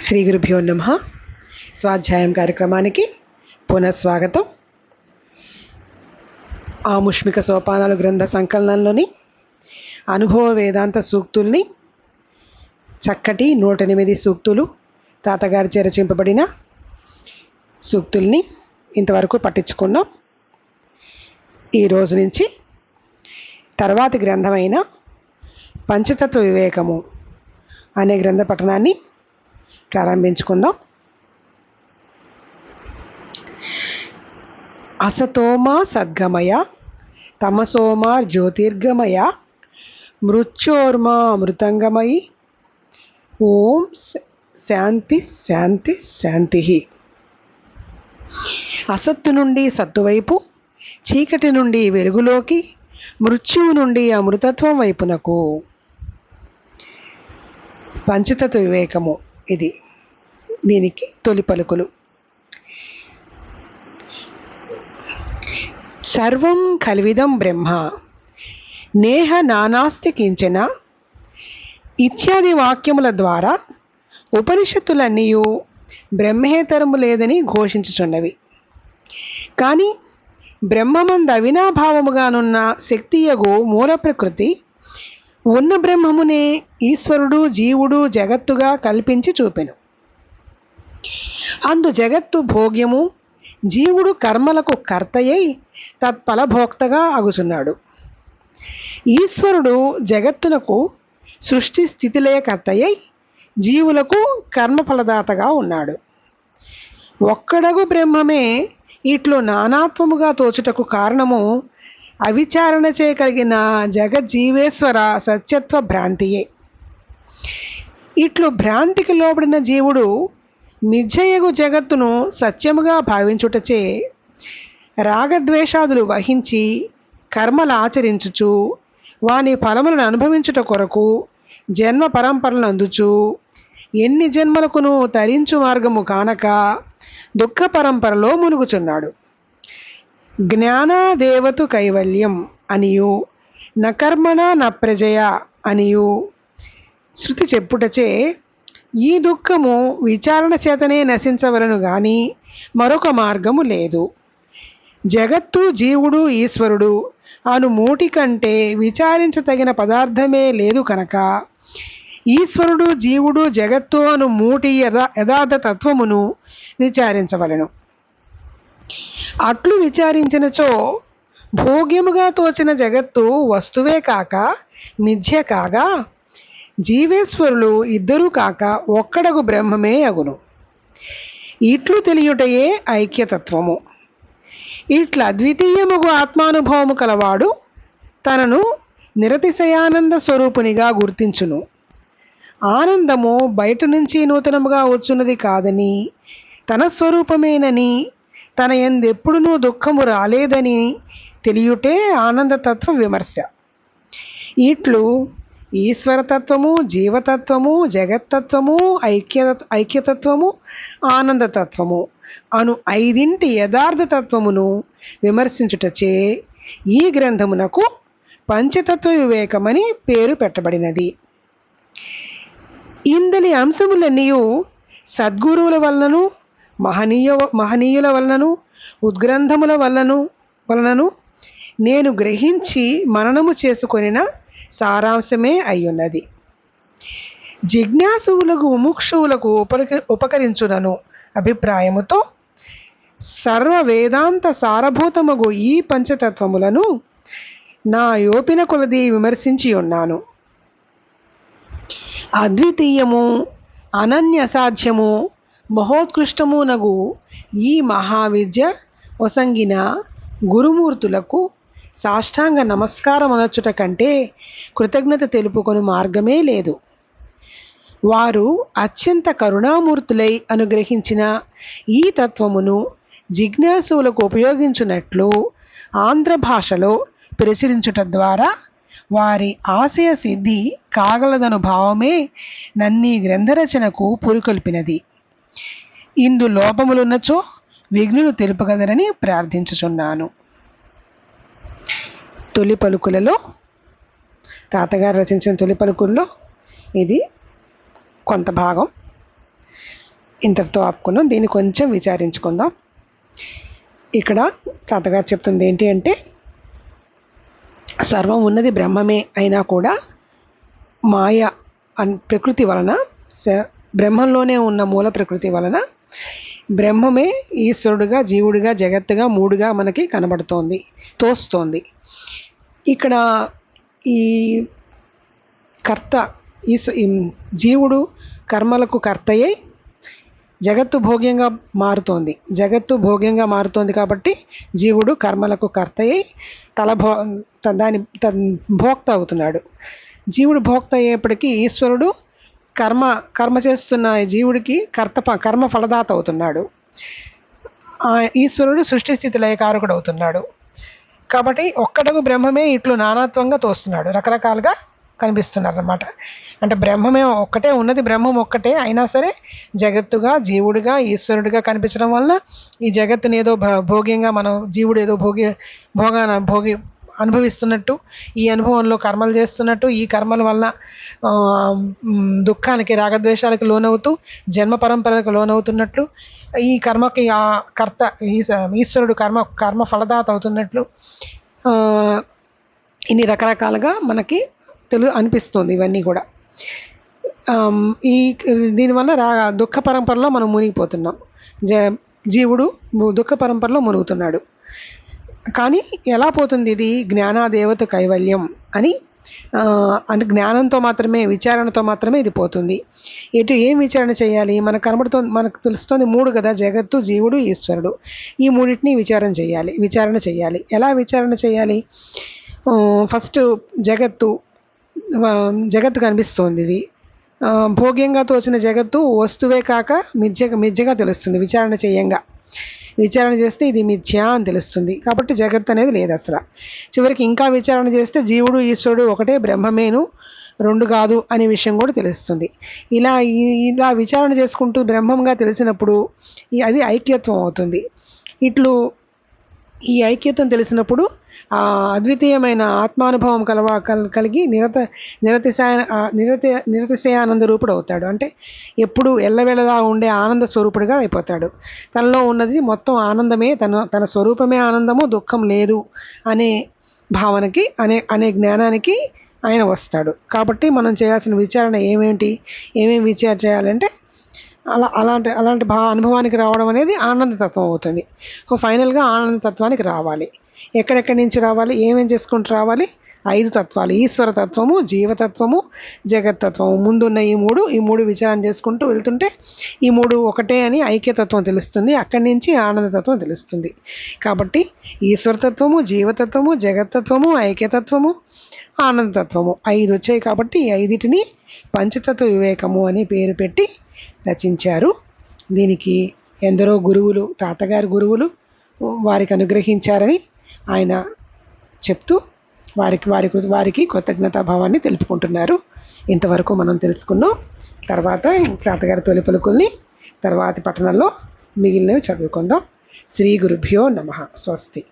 శ్రీ గురుభ్యో నమః. స్వాధ్యాయం కార్యక్రమానికి పునఃస్వాగతం. ఆముష్మిక సోపానాలు గ్రంథ సంకలనంలోని అనుభవ వేదాంత సూక్తుల్ని, చక్కటి 108 సూక్తులు తాతగారిచే రచింపబడిన సూక్తుల్ని ఇంతవరకు పట్టించుకున్నాం. ఈరోజు నుంచి తర్వాతి గ్రంథమైన పంచతత్వ వివేకము అనే గ్రంథ పఠనాన్ని ప్రారంభించుకుందాం. అసతోమా సద్గమయ తమసోమా జ్యోతిర్గమయ మృత్యోర్మా అమృతంగమయి ఓం శాంతి శాంతి శాంతి. అసత్తు నుండి సత్తు వైపు, చీకటి నుండి వెలుగులోకి, మృత్యువు నుండి అమృతత్వం వైపునకు. పంచతత్వ వివేకము ఇది. దీనికి తొలి పలుకులు. సర్వం కల్విదం బ్రహ్మ నేహ నానాస్తి కించన ఇత్యాది వాక్యముల ద్వారా ఉపనిషత్తులన్నీ బ్రహ్మేతరము లేదని ఘోషించుచున్నవి. కానీ బ్రహ్మమందు అవినాభావముగానున్న శక్తియగు మూల ప్రకృతి ఉన్న బ్రహ్మమునే ఈశ్వరుడు, జీవుడు, జగత్తుగా కల్పించి చూపెను. అందు జగత్తు భోగ్యము, జీవుడు కర్మలకు కర్తయ్యై తత్ఫలభోక్తగా అగుచున్నాడు. ఈశ్వరుడు జగత్తునకు సృష్టి స్థితిలయకర్తయ్యై జీవులకు కర్మఫలదాతగా ఉన్నాడు. ఒక్కడగు బ్రహ్మమే ఇట్లు నానాత్వముగా తోచుటకు కారణము అవిచారణ చేయగలిగిన జగజ్జీవేశ్వర సత్యత్వ భ్రాంతియే. ఇట్లు భ్రాంతికి లోబడిన జీవుడు మిథ్యయగు జగత్తును సత్యముగా భావించుటచే రాగద్వేషాదులు వహించి కర్మలు ఆచరించుచు వాని ఫలములను అనుభవించుట కొరకు జన్మ పరంపరలను అందుచు ఎన్ని జన్మలకును తరించు మార్గము కానక దుఃఖ పరంపరలో మునుగుచున్నాడు. జ్ఞానాదేవతు కైవల్యం అనియు నకర్మణ నప్రజయ అనియు శృతి చెప్పుటచే ఈ దుఃఖము విచారణ చేతనే నశించవలను గాని మరొక మార్గము లేదు. జగత్తు, జీవుడు, ఈశ్వరుడు అను మూటి కంటే విచారించదగిన పదార్థమే లేదు కనుక ఈశ్వరుడు, జీవుడు, జగత్తు అను మూటి యథార్థ తత్వమును విచారించవలెను. అట్లు విచారించినచో భోగ్యముగా తోచిన జగత్తు వస్తువే కాక మిథ్య కాగా జీవేశ్వరులు ఇద్దరూ కాక ఒక్కడగు బ్రహ్మమే అగును. ఇట్లు తెలియుటయే ఐక్యతత్వము. ఇట్లా అద్వితీయముగు ఆత్మానుభవము కలవాడు తనను నిరతిశయానంద స్వరూపునిగా గుర్తించును. ఆనందము బయట నుంచి నూతనముగా వచ్చున్నది కాదని, తన స్వరూపమేనని, తన యందెప్పుడునూ దుఃఖము రాలేదని తెలియుటే ఆనందతత్వ విమర్శ. ఇట్లు ఈశ్వరతత్వము, జీవతత్వము, జగత్తత్వము, ఐక్యతత్వము, ఆనందతత్వము అను 5 యథార్థతత్వమును విమర్శించుటచే ఈ గ్రంథమునకు పంచతత్వ వివేకమని పేరు పెట్టబడినది. ఇందలి అంశములన్నీ సద్గురువుల వలనను, మహనీయుల వలనను, ఉద్గ్రంథముల వలనను నేను గ్రహించి మననము చేసుకొనిన సారాంశమే అయ్యున్నది. జిజ్ఞాసువులకు, ముముక్షువులకు ఉపకరించునను అభిప్రాయముతో సర్వ వేదాంత సారభూతమగు ఈ పంచతత్వములను నా యోపిన కొలది విమర్శించి ఉన్నాను. అద్వితీయము, అనన్యసాధ్యము, మహోత్కృష్టమునగు ఈ మహావిద్య ఒసంగిన గురుమూర్తులకు సాష్టాంగ నమస్కారం అనొచ్చుట కంటే కృతజ్ఞత తెలుపుకొని మార్గమే లేదు. వారు అత్యంత కరుణామూర్తులై అనుగ్రహించిన ఈ తత్వమును జిజ్ఞాసువులకు ఉపయోగించున్నట్లు ఆంధ్ర భాషలో ప్రచురించుట ద్వారా వారి ఆశయ సిద్ధి కాగలదను భావమే నన్నీ గ్రంథరచనకు పురికొల్పినది. ఇందు లోపములున్నచో విఘ్నులు తెలుపగలరని ప్రార్థించుచున్నాను. తొలి పలుకులలో, తాతగారు రచించిన తొలి పలుకుల్లో ఇది కొంత భాగం. ఇంతటితో ఆపుకున్నాం. దీన్ని కొంచెం విచారించుకుందాం. ఇక్కడ తాతగారు చెప్తుంది ఏంటి అంటే, సర్వం ఉన్నది బ్రహ్మమే అయినా కూడా మాయ ప్రకృతి వలన, బ్రహ్మంలోనే ఉన్న మూల ప్రకృతి వలన బ్రహ్మమే ఈశ్వరుడుగా, జీవుడిగా, జగత్తుగా మూడుగా మనకి కనబడుతోంది, తోస్తోంది. ఇక్కడ ఈ కర్త జీవుడు కర్మలకు కర్తయ్యై జగత్తు భోగ్యంగా మారుతోంది. జగత్తు భోగ్యంగా మారుతోంది కాబట్టి జీవుడు కర్మలకు కర్తయ్యై భోక్త అవుతున్నాడు. జీవుడు భోక్త అయ్యేప్పటికీ ఈశ్వరుడు కర్మ చేస్తున్న జీవుడికి కర్మ ఫలదాత అవుతున్నాడు. ఈశ్వరుడు సృష్టి స్థితి లయకారకుడు అవుతున్నాడు. కాబట్టి ఒక్కటకు బ్రహ్మమే ఇట్లు నానాత్వంగా తోస్తున్నాడు, రకరకాలుగా కనిపిస్తున్నారు అన్నమాట. అంటే బ్రహ్మమే ఒక్కటే ఉన్నది, బ్రహ్మం ఒక్కటే అయినా సరే జగత్తుగా, జీవుడిగా, ఈశ్వరుడిగా కనిపించడం వలన ఈ జగత్తుని ఏదో భోగ్యంగా జీవుడు ఏదో భోగి అనుభవిస్తున్నట్టు, ఈ అనుభవంలో కర్మలు చేస్తున్నట్టు, ఈ కర్మల వలన దుఃఖానికి, రాగద్వేషాలకు లోనవుతూ జన్మ పరంపరకు లోనవుతున్నట్లు, ఈ కర్మకి ఆ కర్త ఈశ్వరుడు కర్మ ఫలదాత అవుతున్నట్లు ఇన్ని రకరకాలుగా మనకి అనిపిస్తుంది. ఇవన్నీ కూడా దీనివల్ల దుఃఖ పరంపరలో మనం మునిగిపోతున్నాం. జీవుడు దుఃఖ పరంపరలో మునుగుతున్నాడు. కానీ ఎలా పోతుంది ఇది? జ్ఞానాదేవత కైవల్యం అని, అంటే జ్ఞానంతో మాత్రమే, విచారణతో మాత్రమే ఇది పోతుంది. ఏం విచారణ చేయాలి? మనకు తెలుస్తుంది మూడు కదా, జగత్తు, జీవుడు, ఈశ్వరుడు. ఈ మూడింటిని విచారణ చేయాలి. ఎలా విచారణ చేయాలి? ఫస్ట్ జగత్తు కనిపిస్తోంది. ఇది భోగ్యంగా తోచిన జగత్తు వస్తువే కాక మిథ్యగా తెలుస్తుంది. విచారణ చేస్తే ఇది మిథ్య అని తెలుస్తుంది. కాబట్టి జగత్తు అనేది లేదు అసలు. చివరికి ఇంకా విచారణ చేస్తే జీవుడు, ఈశ్వరుడు ఒకటే, బ్రహ్మమేను, రెండు కాదు అనే విషయం కూడా తెలుస్తుంది. ఇలా విచారణ చేసుకుంటూ బ్రహ్మంగా తెలిసినప్పుడు అది ఐక్యత్వం అవుతుంది. ఈ ఐక్యత్వం తెలిసినప్పుడు ఆ అద్వితీయమైన ఆత్మానుభవం కలిగి నిరతిశయానంద రూపుడు అవుతాడు. అంటే ఎప్పుడు ఎల్లవేళలా ఉండే ఆనంద స్వరూపుడిగా అయిపోతాడు. తనలో ఉన్నది మొత్తం ఆనందమే, తన స్వరూపమే ఆనందము, దుఃఖం లేదు అనే భావనకి, అనే జ్ఞానానికి ఆయన వస్తాడు. కాబట్టి మనం చేయాల్సిన విచారణ ఏమేమి విచారణ చేయాలంటే అలాంటి అనుభవానికి రావడం అనేది ఆనందతత్వం అవుతుంది. ఫైనల్గా ఆనందతత్వానికి రావాలి. ఎక్కడెక్కడి నుంచి రావాలి? ఏమేం చేసుకుంటూ రావాలి? 5 తత్వాలు: ఈశ్వర తత్వము, జీవతత్వము, జగత్తత్వము. ముందున్న ఈ మూడు విచారణ చేసుకుంటూ వెళ్తుంటే ఈ మూడు ఒకటే అని ఐక్యతత్వం తెలుస్తుంది. అక్కడి నుంచి ఆనందతత్వం తెలుస్తుంది. కాబట్టి ఈశ్వరతత్వము, జీవతత్వము, జగత్తత్వము, ఐక్యతత్వము, ఆనందతత్వము 5 వచ్చాయి. కాబట్టి ఈ 5టిని పంచతత్వ వివేకము అని పేరు పెట్టి రచించారు. దీనికి ఎందరో గురువులు, తాతగారి గురువులు వారికి అనుగ్రహించారని ఆయన చెప్తూ వారికి కృతజ్ఞతాభావాన్ని తెలుపుకుంటున్నారు. ఇంతవరకు మనం తెలుసుకున్నాం. తర్వాత తాతగారి తొలి పలుకుల్ని తర్వాతి పట్టణంలో మిగిలినవి చదువుకుందాం. శ్రీ గురుభ్యో నమః. స్వస్తి.